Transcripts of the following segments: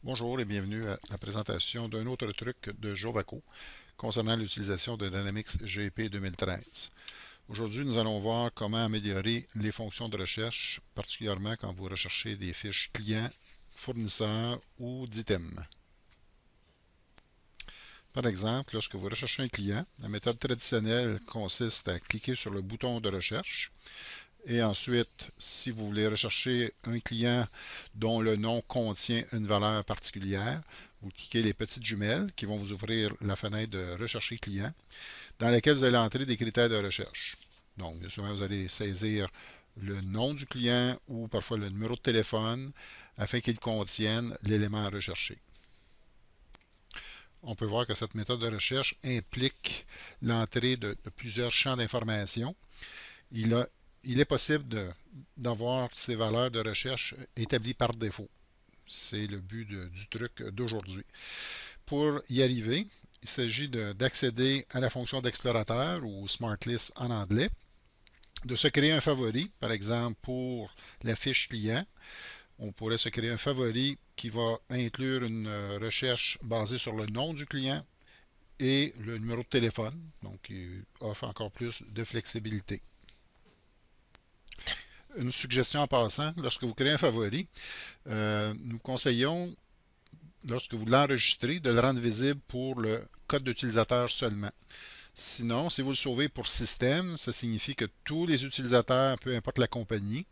Bonjour et bienvenue à la présentation d'un autre truc de Jovaco concernant l'utilisation de Dynamics GP 2013. Aujourd'hui, nous allons voir comment améliorer les fonctions de recherche, particulièrement quand vous recherchez des fiches clients, fournisseurs ou d'items. Par exemple, lorsque vous recherchez un client, la méthode traditionnelle consiste à cliquer sur le bouton de recherche. Et ensuite, si vous voulez rechercher un client dont le nom contient une valeur particulière, vous cliquez les petites jumelles qui vont vous ouvrir la fenêtre de rechercher client, dans laquelle vous allez entrer des critères de recherche. Donc, bien sûr, vous allez saisir le nom du client ou parfois le numéro de téléphone afin qu'il contienne l'élément à rechercher. On peut voir que cette méthode de recherche implique l'entrée de plusieurs champs d'information. Il a il est possible d'avoir ces valeurs de recherche établies par défaut. C'est le but du truc d'aujourd'hui. Pour y arriver, il s'agit d'accéder à la fonction d'explorateur ou Smart List en anglais, de se créer un favori, par exemple pour la fiche client. On pourrait se créer un favori qui va inclure une recherche basée sur le nom du client et le numéro de téléphone, donc qui offre encore plus de flexibilité. Une suggestion en passant, lorsque vous créez un favori, nous conseillons, lorsque vous l'enregistrez, de le rendre visible pour le code d'utilisateur seulement. Sinon, si vous le sauvez pour système, ça signifie que tous les utilisateurs, peu importe la compagnie,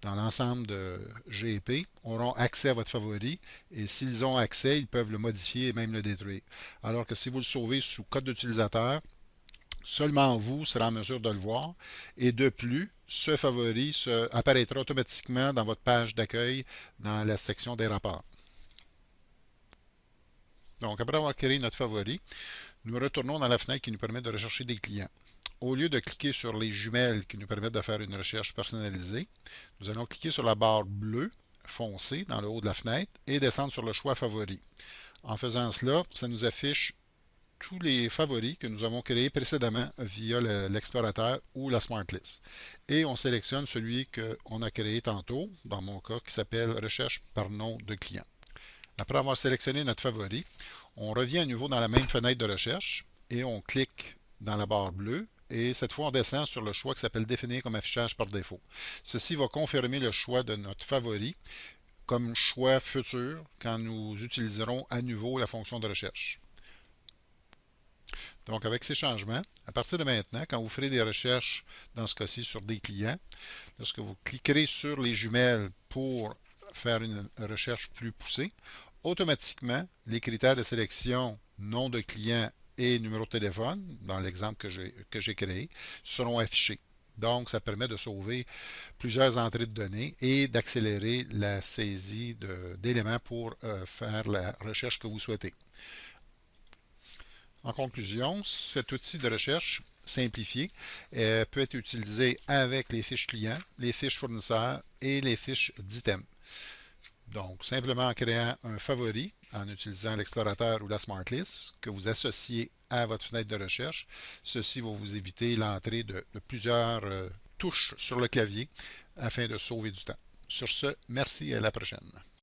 dans l'ensemble de GEP, auront accès à votre favori et s'ils ont accès, ils peuvent le modifier et même le détruire. Alors que si vous le sauvez sous code d'utilisateur, seulement vous serez en mesure de le voir. Et de plus, ce favori apparaîtra automatiquement dans votre page d'accueil dans la section des rapports. Donc, après avoir créé notre favori, nous retournons dans la fenêtre qui nous permet de rechercher des clients. Au lieu de cliquer sur les jumelles qui nous permettent de faire une recherche personnalisée, nous allons cliquer sur la barre bleue foncée dans le haut de la fenêtre et descendre sur le choix favori. En faisant cela, ça nous affiche tous les favoris que nous avons créés précédemment via l'explorateur ou la Smart List. Et on sélectionne celui qu'on a créé tantôt, dans mon cas, qui s'appelle Recherche par nom de client. Après avoir sélectionné notre favori, on revient à nouveau dans la même fenêtre de recherche et on clique dans la barre bleue et cette fois on descend sur le choix qui s'appelle Définir comme affichage par défaut. Ceci va confirmer le choix de notre favori comme choix futur quand nous utiliserons à nouveau la fonction de recherche. Donc, avec ces changements, à partir de maintenant, quand vous ferez des recherches, dans ce cas-ci, sur des clients, lorsque vous cliquerez sur les jumelles pour faire une recherche plus poussée, automatiquement, les critères de sélection nom de client et numéro de téléphone, dans l'exemple que j'ai créé, seront affichés. Donc, ça permet de sauver plusieurs entrées de données et d'accélérer la saisie d'éléments pour faire la recherche que vous souhaitez. En conclusion, cet outil de recherche simplifié peut être utilisé avec les fiches clients, les fiches fournisseurs et les fiches d'items. Donc, simplement en créant un favori, en utilisant l'explorateur ou la Smart List, que vous associez à votre fenêtre de recherche, ceci va vous éviter l'entrée de plusieurs touches sur le clavier afin de sauver du temps. Sur ce, merci et à la prochaine.